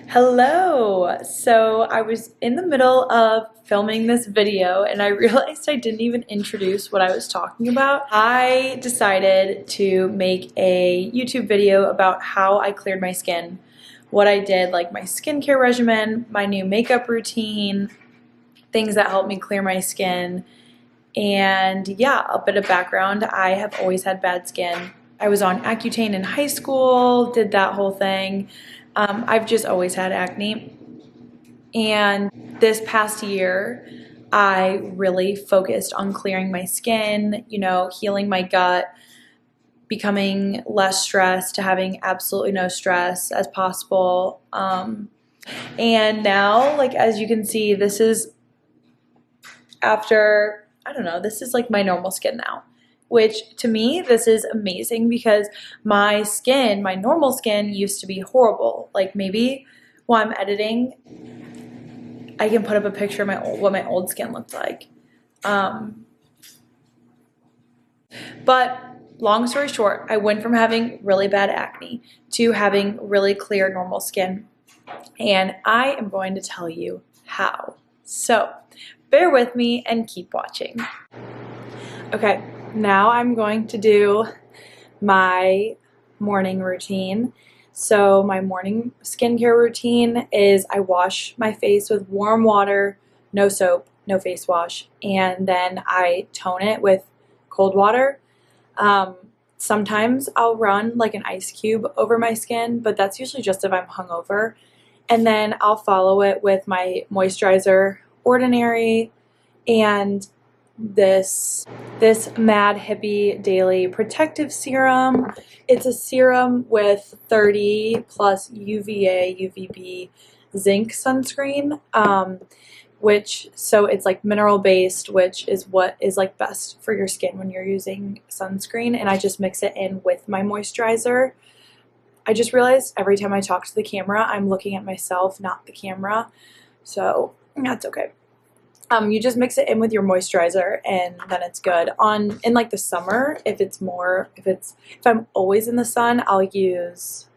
Hello! So I was in the middle of filming this video and I realized I didn't even introduce what I was talking about. I decided to make a YouTube video about how I cleared my skin, what I did, like my skincare regimen, my new makeup routine, things that helped me clear my skin, and yeah, a bit of background. I have always had bad skin. I was on Accutane in high school, did that whole thing. I've just always had acne. And this past year, I really focused on clearing my skin, healing my gut, becoming less stressed to having absolutely no stress as possible. And now, like, as you can see, this is after, I don't know, this is like my normal skin now. Which to me, this is amazing because my skin, my normal skin used to be horrible. Like maybe while I'm editing, I can put up a picture of what my old skin looked like. But long story short, I went from having really bad acne to having really clear normal skin. And I am going to tell you how. So bear with me and keep watching. Okay. Now I'm going to do my morning routine. So my morning skincare routine is I wash my face with warm water, no soap, no face wash, and then I tone it with cold water. Sometimes I'll run like an ice cube over my skin, but that's usually just if I'm hungover. And then I'll follow it with my moisturizer, Ordinary, and this Mad Hippie Daily Protective Serum. It's a serum with 30 plus UVA, UVB zinc sunscreen, so it's like mineral based, which is what is like best for your skin when you're using sunscreen. And I just mix it in with my moisturizer. I just realized every time I talk to the camera, I'm looking at myself, not the camera. So that's okay. You just mix it in with your moisturizer and then it's good. In like the summer, if I'm always in the sun, I'll use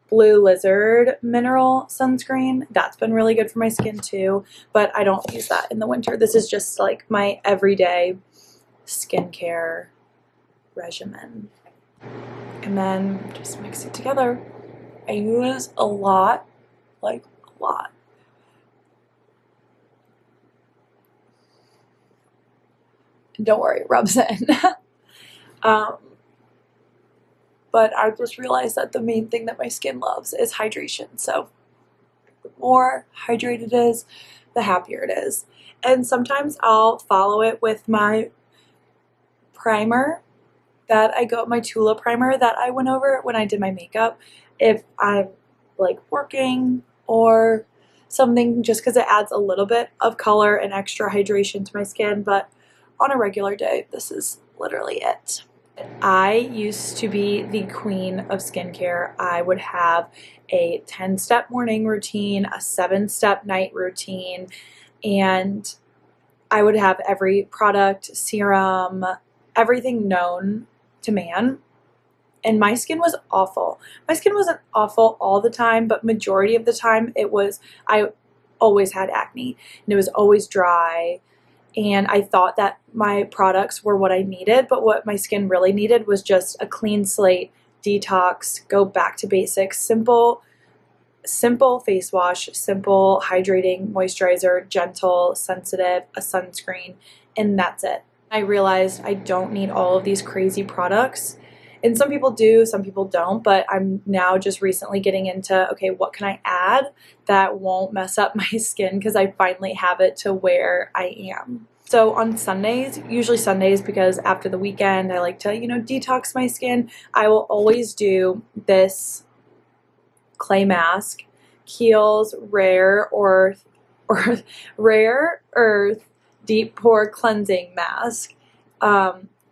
Blue Lizard mineral sunscreen. That's been really good for my skin too, but I don't use that in the winter. This is just like my everyday skincare regimen. And then just mix it together. I use a lot, like a lot. Don't worry, it rubs in. But I just realized that the main thing that my skin loves is hydration. So the more hydrated it is, the happier it is. And sometimes I'll follow it with my primer my Tula primer that I went over when I did my makeup. If I'm like working or something, just because it adds a little bit of color and extra hydration to my skin. But on a regular day, this is literally it. I used to be the queen of skincare. I would have a 10-step morning routine, a 7-step night routine, and I would have every product, serum, everything known to man. And my skin was awful. My skin wasn't awful all the time, but majority of the time I always had acne and it was always dry. And I thought that my products were what I needed, but what my skin really needed was just a clean slate, detox, go back to basics, simple face wash, simple hydrating moisturizer, gentle, sensitive, a sunscreen, and that's it. I realized I don't need all of these crazy products. And some people do, some people don't, but I'm now just recently getting into, okay, what can I add that won't mess up my skin because I finally have it to where I am. So on Sundays, usually Sundays, because after the weekend, I like to, detox my skin, I will always do this clay mask, Kiehl's Rare Earth Deep Pore Cleansing Mask.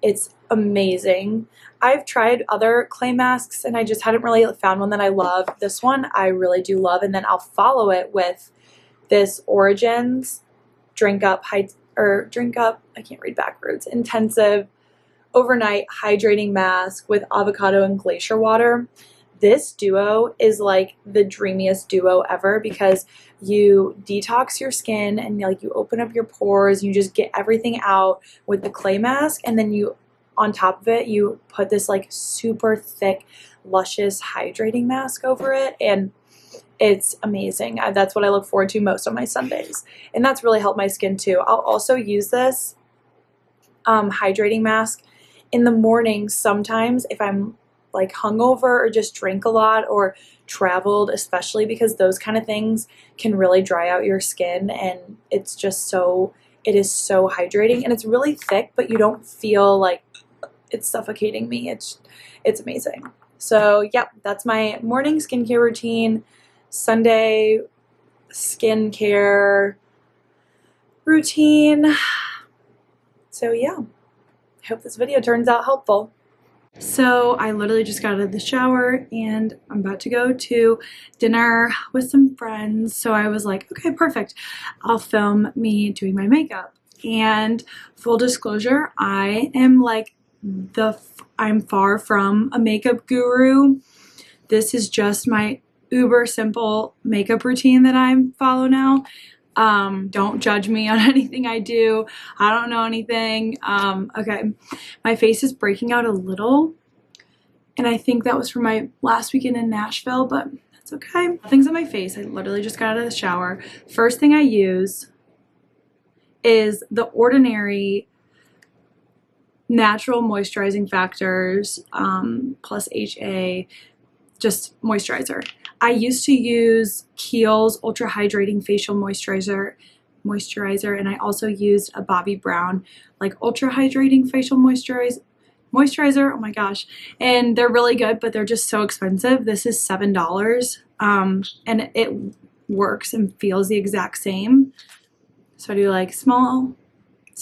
It's amazing. I've tried other clay masks and I just hadn't really found one that I love. This one I really do love, and then I'll follow it with this Origins Drink Up, I can't read backwards, Intensive Overnight Hydrating Mask with avocado and glacier water. This duo is like the dreamiest duo ever because you detox your skin and like you open up your pores, you just get everything out with the clay mask, and then you on top of it you put this like super thick luscious hydrating mask over it, and it's amazing. That's what I look forward to most on my Sundays, and that's really helped my skin too. I'll also use this hydrating mask in the morning sometimes if I'm like hungover or just drank a lot or traveled, especially because those kind of things can really dry out your skin, and it's just it is so hydrating, and it's really thick, but you don't feel like it's suffocating me. It's amazing. So yeah, that's my morning skincare routine, Sunday skincare routine. So yeah, I hope this video turns out helpful. So I literally just got out of the shower and I'm about to go to dinner with some friends. So I was like, okay, perfect. I'll film me doing my makeup. And full disclosure, I am like I'm far from a makeup guru. This is just my uber simple makeup routine that I follow now. Don't judge me on anything I do. I don't know anything. Okay, my face is breaking out a little, and I think that was from my last weekend in Nashville, but that's okay. Things on my face. I literally just got out of the shower. First thing I use is the Ordinary Natural Moisturizing Factors plus HA, just moisturizer. I used to use Kiehl's Ultra Hydrating Facial Moisturizer, and I also used a Bobbi Brown like Ultra Hydrating Facial Moisturizer. Oh my gosh, and they're really good, but they're just so expensive. This is $7, and it works and feels the exact same. So I do like small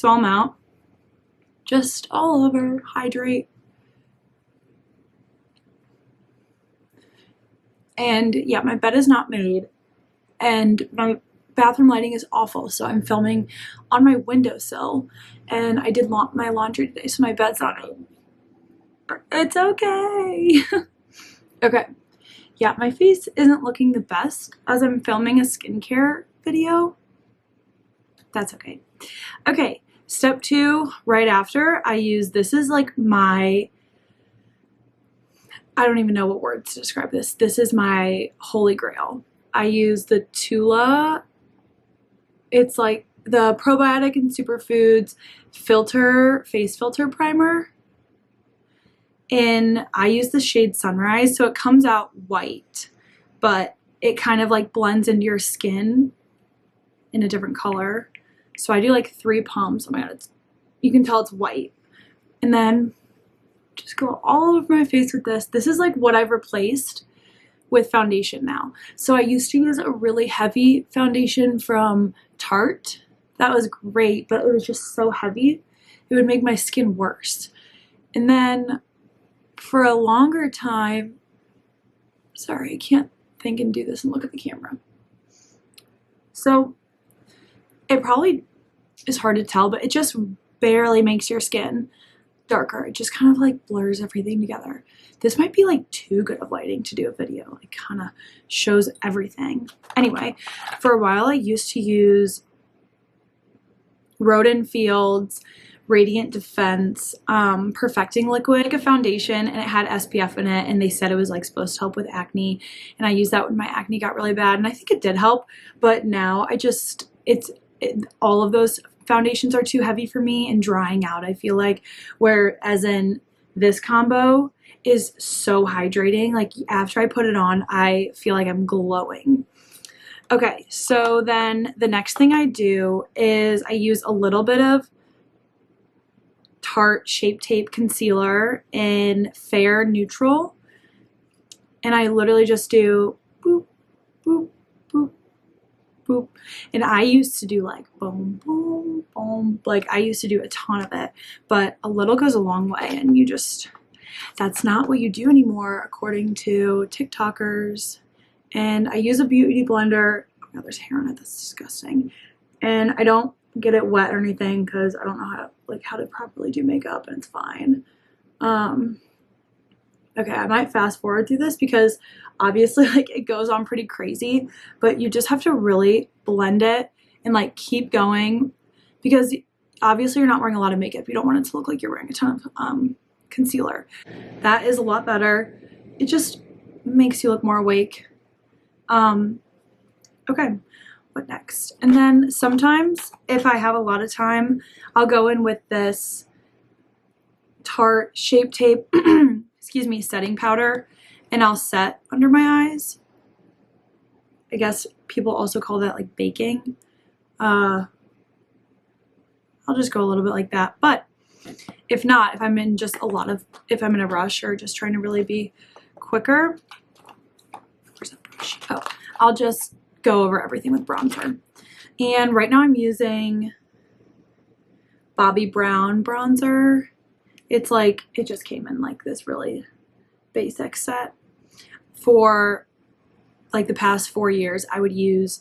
amount, just all over, hydrate. And yeah, my bed is not made and my bathroom lighting is awful, so I'm filming on my windowsill, and I did my laundry today, so my bed's not made. It's okay. Okay, yeah, my face isn't looking the best as I'm filming a skincare video. That's okay. Okay, step 2, right after, this is like I don't even know what words to describe this. This is my holy grail. I use the Tula. It's like the probiotic and superfoods face filter primer. And I use the shade Sunrise, so it comes out white, but it kind of like blends into your skin in a different color. So I do like 3 pumps. Oh my god, you can tell it's white. And then just go all over my face with this. This is like what I've replaced with foundation now. So I used to use a really heavy foundation from Tarte. That was great, but it was just so heavy. It would make my skin worse. And then for a longer time, sorry, I can't think and do this and look at the camera. So it probably is hard to tell, but it just barely makes your skin darker. It just kind of like blurs everything together. This might be like too good of lighting to do a video. It kind of shows everything. Anyway, for a while I used to use Roden Field's Radiant Defense Perfecting Liquid, like a foundation, and it had SPF in it, and they said it was like supposed to help with acne, and I used that when my acne got really bad, and I think it did help, but now all of those foundations are too heavy for me and drying out, I feel like, whereas in this combo is so hydrating. Like after I put it on, I feel like I'm glowing. Okay, so then the next thing I do is I use a little bit of Tarte Shape Tape Concealer in Fair Neutral, and I literally just do boop, boop, boop, boop. And I used to do like boom, boom, boom. Like I used to do a ton of it, but a little goes a long way, and that's not what you do anymore according to TikTokers. And I use a beauty blender. Oh god, there's hair on it, that's disgusting. And I don't get it wet or anything because I don't know how to properly do makeup, and it's fine. Okay, I might fast forward through this because obviously like it goes on pretty crazy, but you just have to really blend it and like keep going because obviously you're not wearing a lot of makeup. You don't want it to look like you're wearing a ton of concealer. That is a lot better. It just makes you look more awake. Okay, what next? And then sometimes if I have a lot of time, I'll go in with this Tarte Shape Tape, excuse me, setting powder, and I'll set under my eyes. I guess people also call that like baking. I'll just go a little bit like that. But if not, if I'm in just if I'm in a rush or just trying to really be quicker, where's that brush? Oh, I'll just go over everything with bronzer. And right now I'm using Bobbi Brown bronzer. It's like, it just came in like this really basic set. For like the past 4 years, I would use,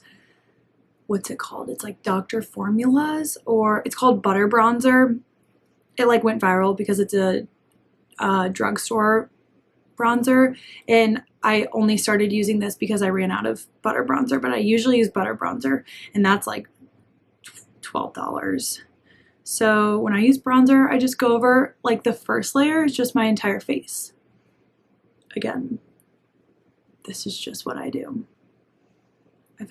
what's it called? It's like Dr. Formulas, or it's called Butter Bronzer. It like went viral because it's a drugstore bronzer, and I only started using this because I ran out of butter bronzer, but I usually use butter bronzer, and that's like $12. So when I use bronzer, I just go over, like the first layer is just my entire face. Again, this is just what I do. I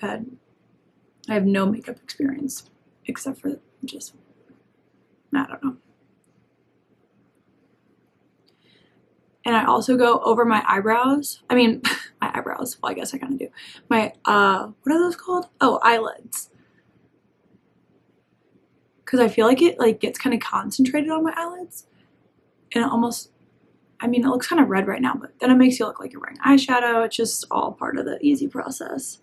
have no makeup experience except for just, I don't know. And I also go over my eyebrows. I mean, my eyebrows. Well, I guess I kind of do. My, what are those called? Oh, eyelids. Because I feel like it like gets kind of concentrated on my eyelids. And it almost, I mean, it looks kind of red right now, but then it makes you look like you're wearing eyeshadow. It's just all part of the easy process.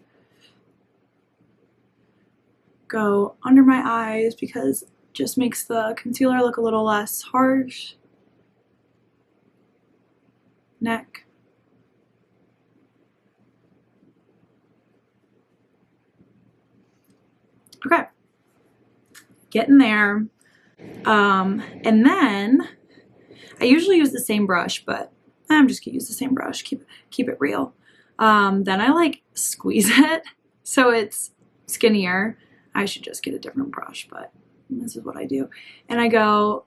Go under my eyes because it just makes the concealer look a little less harsh. Neck. Okay. Getting there. And then I usually use the same brush, but I'm just gonna use the same brush, keep it real. Then I like squeeze it so it's skinnier. I should just get a different brush, but this is what I do. And I go,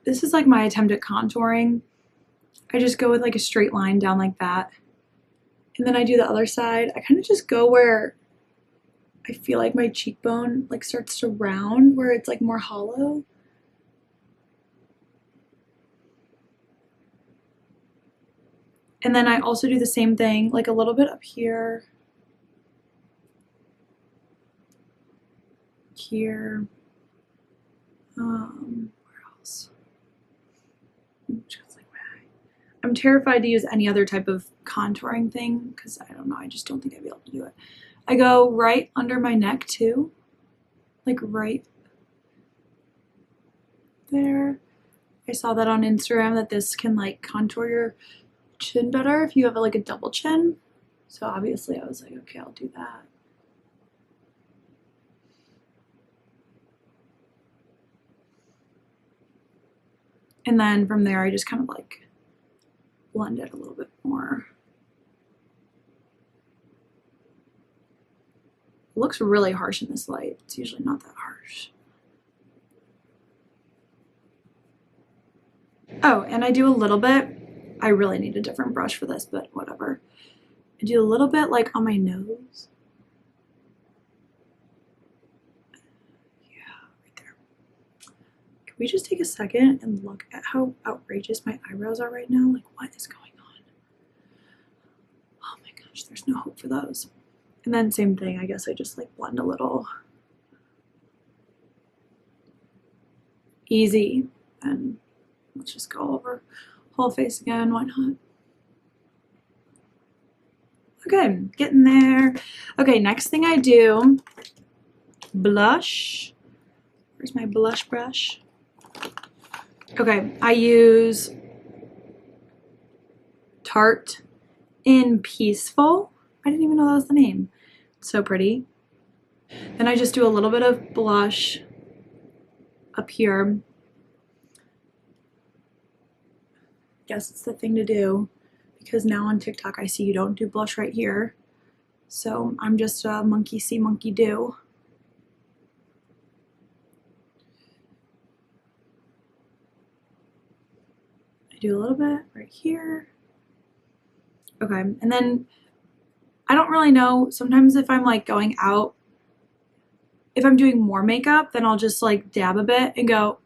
this is like my attempt at contouring. I just go with like a straight line down like that. And then I do the other side. I kind of just go where I feel like my cheekbone like starts to round, where it's like more hollow. And then I also do the same thing, like a little bit up here. Here. Where else? Just like my eye. I'm terrified to use any other type of contouring thing because I don't know, I just don't think I'd be able to do it. I go right under my neck too, like right there. I saw that on Instagram that this can like contour your chin better if you have like a double chin. So obviously I was like, okay, I'll do that. And then from there I just kind of like blend it a little bit more. It looks really harsh in this light. It's usually not that harsh. Oh, and I do a little bit, I really need a different brush for this, but whatever. I do a little bit like on my nose. Yeah, right there. Can we just take a second and look at how outrageous my eyebrows are right now? Like, what is going on? Oh my gosh, there's no hope for those. And then same thing, I guess I just like blend a little. Easy. And let's just go over whole face again, why not? Okay, getting there. Okay, next thing I do, blush. Where's my blush brush? Okay, I use Tarte in Peaceful. I didn't even know that was the name. It's so pretty. Then I just do a little bit of blush up here. Guess it's the thing to do. because now on TikTok I see you don't do blush right here. So I'm just a monkey see, monkey do. I do a little bit right here. Okay, and then I don't really know, sometimes if I'm like going out, if I'm doing more makeup, then I'll just like dab a bit and go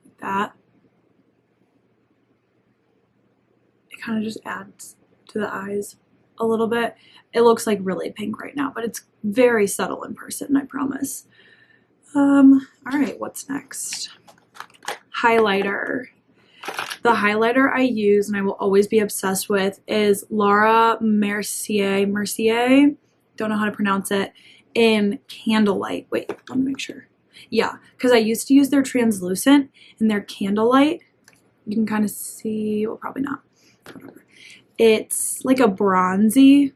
like that. It kind of just adds to the eyes a little bit. It looks like really pink right now, but it's very subtle in person, I promise. All right, what's next? Highlighter. The highlighter I use and I will always be obsessed with is Laura Mercier, don't know how to pronounce it, in Candlelight. Wait, let me make sure. Yeah, because I used to use their translucent and their Candlelight. You can kind of see, well, probably not. Whatever. It's like a bronzy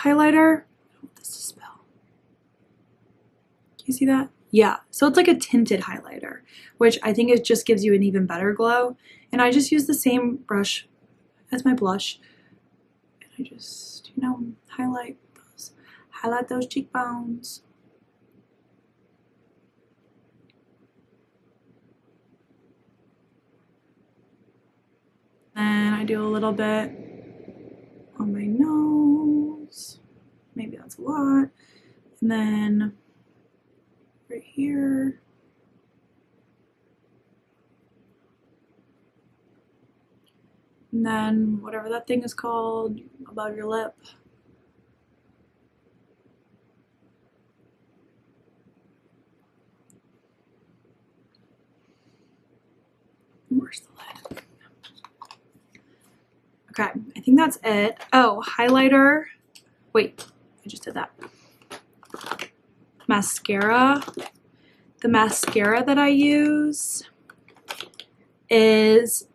highlighter. I don't want this to spill. Can you see that? Yeah, so it's like a tinted highlighter, which I think it just gives you an even better glow. And I just use the same brush as my blush. And I just, you know, highlight those cheekbones. And I do a little bit on my nose. Maybe that's a lot. And then right here. And then whatever that thing is called above your lip. Where's the lid? Okay, I think that's it. Oh, highlighter. Wait, I just did that. Mascara. The mascara that I use is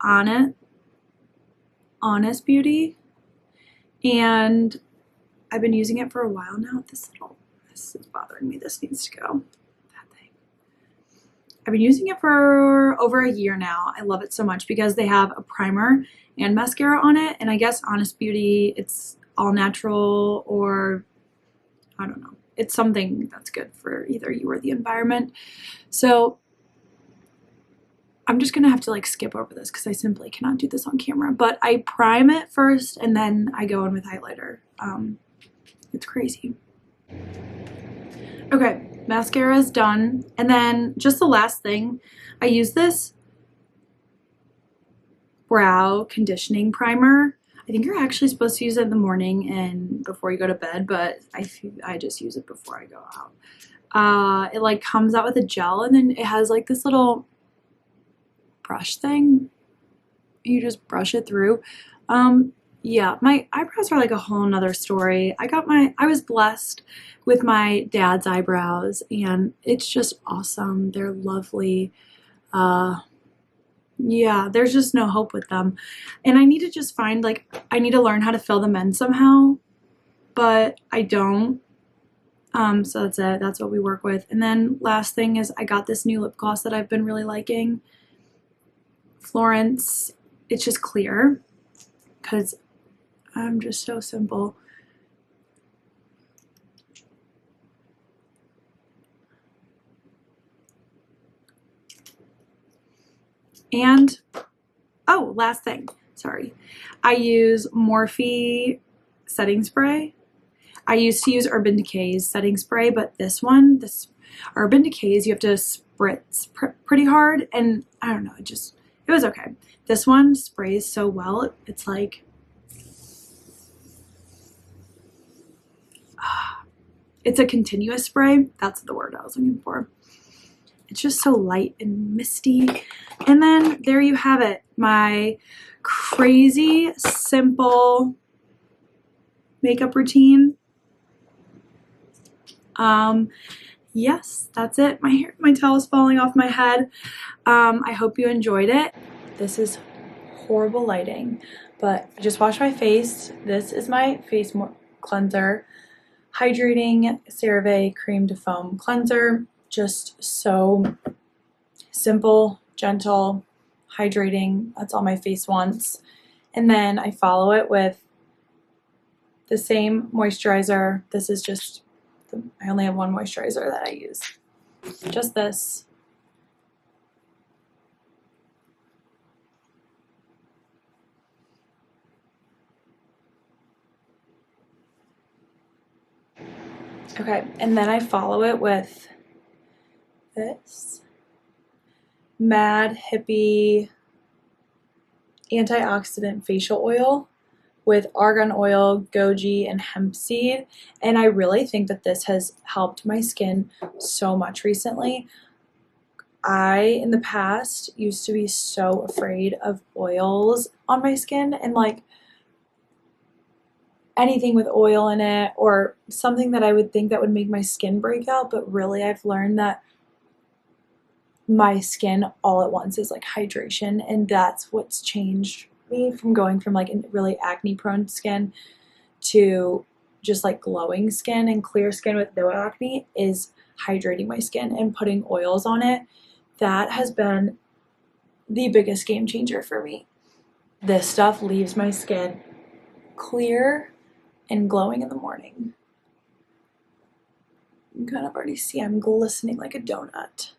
Honest Beauty, and I've been using it for a while now. This is bothering me. This needs to go. That thing. I've been using it for over a year now. I love it so much because they have a primer and mascara on it, and I guess Honest Beauty, it's all natural, or I don't know. It's something that's good for either you or the environment. So I'm just gonna have to like skip over this because I simply cannot do this on camera. But I prime it first and then I go in with highlighter. It's crazy. Okay, mascara is done. And then just the last thing, I use this brow conditioning primer. I think you're actually supposed to use it in the morning and before you go to bed, but I just use it before I go out. It like comes out with a gel and then it has like this little brush thing. You just brush it through. Yeah, my eyebrows are like a whole nother story. I was blessed with my dad's eyebrows and it's just awesome. They're lovely. Yeah, there's just no hope with them. And I need to just find, like, I need to learn how to fill them in somehow, but I don't. So that's it. That's what we work with. And then last thing is I got this new lip gloss that I've been really liking. Florence. It's just clear because I'm just so simple. And, oh, last thing, sorry. I use Morphe setting spray. I used to use Urban Decay's setting spray, but this Urban Decay's, you have to spritz pretty hard, and I don't know, it was okay. This one sprays so well, it's like, it's a continuous spray. That's the word I was looking for. It's just so light and misty. And then there you have it. My crazy simple makeup routine. Yes, that's it. My towel is falling off my head. I hope you enjoyed it. This is horrible lighting, but I just washed my face. This is my face cleanser. Hydrating CeraVe Cream to Foam Cleanser. Just so simple, gentle, hydrating. That's all my face wants. And then I follow it with the same moisturizer. This is just, I only have one moisturizer that I use. Just this. Okay, and then I follow it with this Mad Hippie antioxidant facial oil with argan oil, goji, and hemp seed. And I really think that this has helped my skin so much recently. I, in the past, used to be so afraid of oils on my skin, and like anything with oil in it or something that I would think that would make my skin break out, but really I've learned that my skin all at once is like hydration, and that's what's changed me from going from like a really acne prone skin to just like glowing skin and clear skin with no acne is hydrating my skin and putting oils on it. That has been the biggest game changer for me. This stuff leaves my skin clear and glowing in the morning. You can kind of already see I'm glistening like a donut.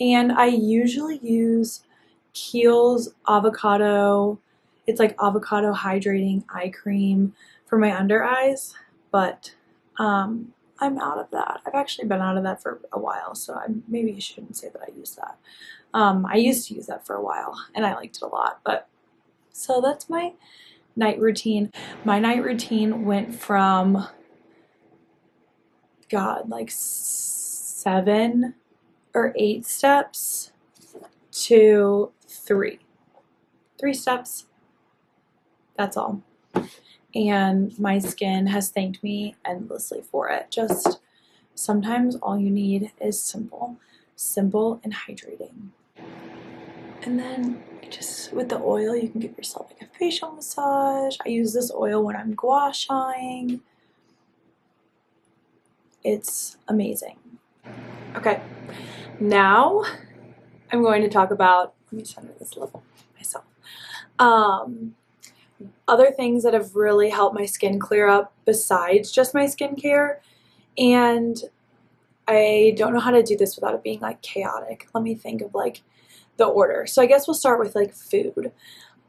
And I usually use Kiehl's avocado. It's like avocado hydrating eye cream for my under eyes, but I'm out of that. I've actually been out of that for a while, so maybe I shouldn't say that I use that. I used to use that for a while, and I liked it a lot. But so that's my night routine. My night routine went from, God, like 7 or 8 steps to 3 steps. That's all. And my skin has thanked me endlessly for it. Just sometimes all you need is simple and hydrating. And then just with the oil, you can give yourself like a facial massage. I use this oil when I'm gua shaing. It's amazing. Okay, now I'm going to talk about, let me center this a little myself. Other things that have really helped my skin clear up besides just my skincare, and I don't know how to do this without it being like chaotic. Let me think of like the order. So I guess we'll start with like food.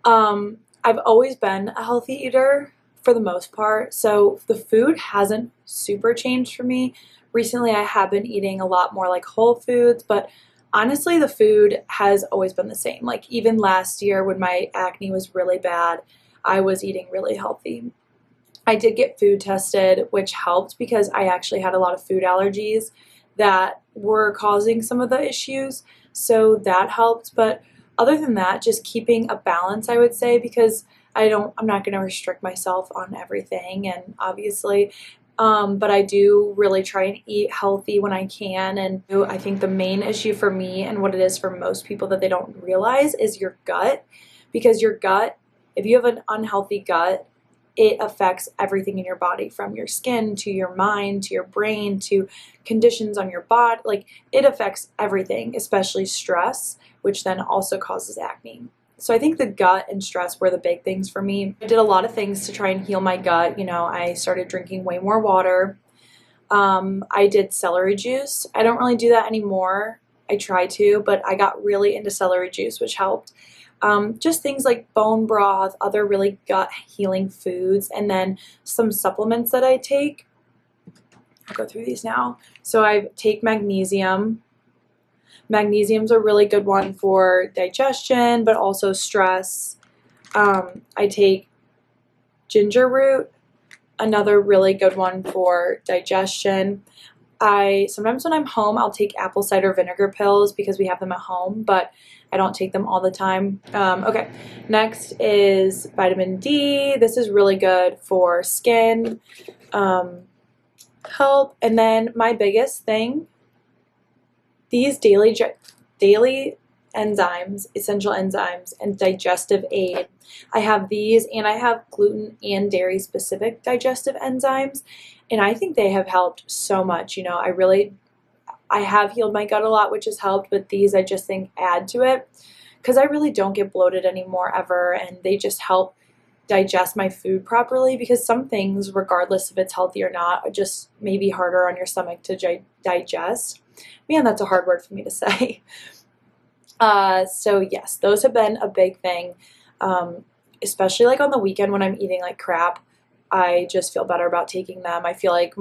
I've always been a healthy eater for the most part, so the food hasn't super changed for me. Recently I have been eating a lot more like whole foods, but honestly the food has always been the same. Like even last year when my acne was really bad, I was eating really healthy. I did get food tested, which helped because I actually had a lot of food allergies that were causing some of the issues, so that helped. But other than that, just keeping a balance, I would say, because I'm not going to restrict myself on everything, and obviously, but I do really try and eat healthy when I can. And I think the main issue for me, and what it is for most people that they don't realize, is your gut. Because your gut, if you have an unhealthy gut, it affects everything in your body, from your skin to your mind to your brain to conditions on your body. Like it affects everything, especially stress, which then also causes acne. So I think the gut and stress were the big things for me. I did a lot of things to try and heal my gut. You know, I started drinking way more water. I did celery juice. I don't really do that anymore. I try to, but I got really into celery juice, which helped. Just things like bone broth, other really gut healing foods, and then some supplements that I take. I'll go through these now. So I take magnesium. Magnesium's a really good one for digestion, but also stress. I take ginger root, another really good one for digestion. Sometimes when I'm home, I'll take apple cider vinegar pills because we have them at home, but I don't take them all the time. Okay, next is vitamin D. This is really good for skin health. And then my biggest thing, these daily enzymes, essential enzymes, and digestive aid. I have these, and I have gluten and dairy specific digestive enzymes, and I think they have helped so much. You know, I have healed my gut a lot, which has helped, but these I just think add to it. because I really don't get bloated anymore ever, and they just help digest my food properly, because some things, regardless if it's healthy or not, are just maybe harder on your stomach to digest. Man, that's a hard word for me to say. So yes, those have been a big thing, especially like on the weekend when I'm eating like crap. I just feel better about taking them. I feel like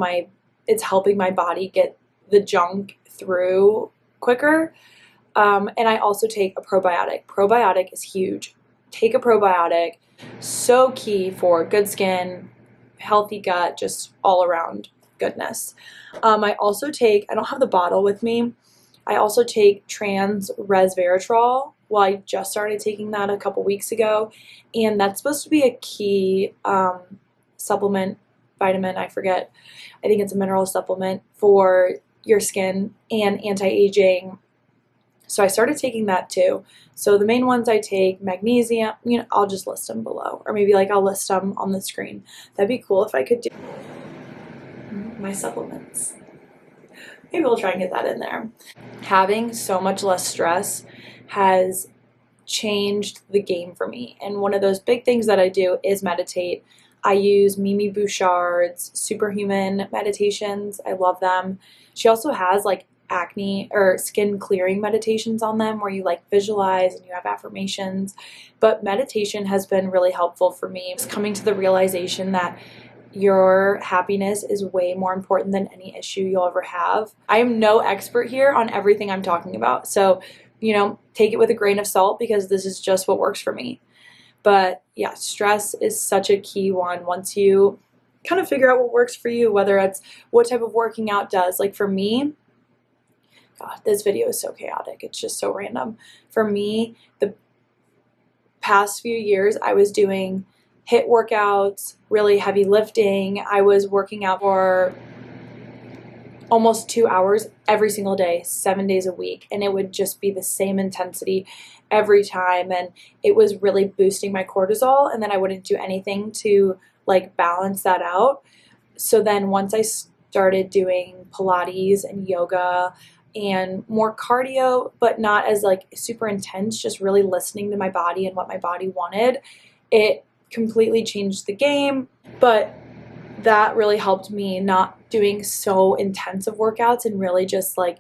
it's helping my body get the junk through quicker. And I also take a probiotic. Probiotic is huge. Take a probiotic. So key for good skin, healthy gut, just all around goodness. I also take, I don't have the bottle with me, I also take trans resveratrol. Well, I just started taking that a couple weeks ago, and that's supposed to be a key supplement, vitamin, I forget. I think it's a mineral supplement for your skin and anti-aging. So I started taking that too. So the main ones I take, magnesium, I'll just list them below, or maybe like I'll list them on the screen. That'd be cool if I could do my supplements. Maybe we'll try and get that in there. Having so much less stress has changed the game for me. And one of those big things that I do is meditate. I use Mimi Bouchard's Superhuman meditations. I love them. She also has like acne or skin clearing meditations on them where you like visualize and you have affirmations. But meditation has been really helpful for me. It's coming to the realization that your happiness is way more important than any issue you'll ever have. I am no expert here on everything I'm talking about. So, take it with a grain of salt, because this is just what works for me. But yeah, stress is such a key one. Once you kind of figure out what works for you, whether it's what type of working out does. Like for me, God, this video is so chaotic. It's just so random. For me, the past few years, I was doing HIIT workouts, really heavy lifting. I was working out for almost 2 hours every single day, 7 days a week. And it would just be the same intensity every time. And it was really boosting my cortisol. And then I wouldn't do anything to like balance that out. So then once I started doing Pilates and yoga and more cardio, but not as like super intense, just really listening to my body and what my body wanted, it completely changed the game. But that really helped me not doing so intensive workouts and really just like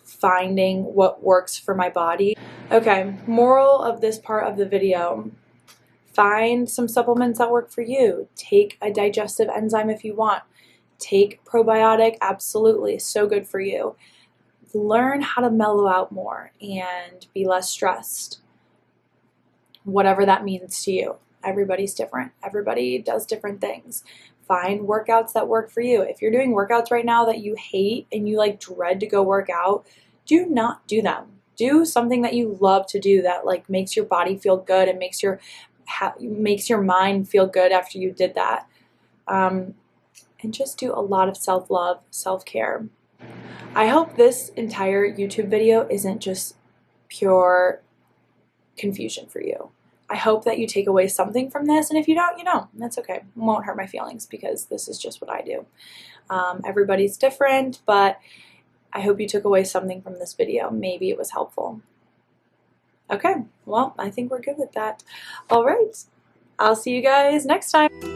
finding what works for my body. Okay, moral of this part of the video: find some supplements that work for you. Take a digestive enzyme if you want. Take probiotic, absolutely, so good for you. Learn how to mellow out more and be less stressed, whatever that means to you. Everybody's different. Everybody does different things. Find workouts that work for you. If you're doing workouts right now that you hate and you like dread to go work out, do not do them. Do something that you love to do that like makes your body feel good and makes your mind feel good after you did that. And just do a lot of self-love, self-care. I hope this entire YouTube video isn't just pure confusion for you. I hope that you take away something from this, and if you don't, you don't. That's okay. It won't hurt my feelings, because this is just what I do. Everybody's different, but I hope you took away something from this video. Maybe it was helpful. Okay, well, I think we're good with that. All right, I'll see you guys next time.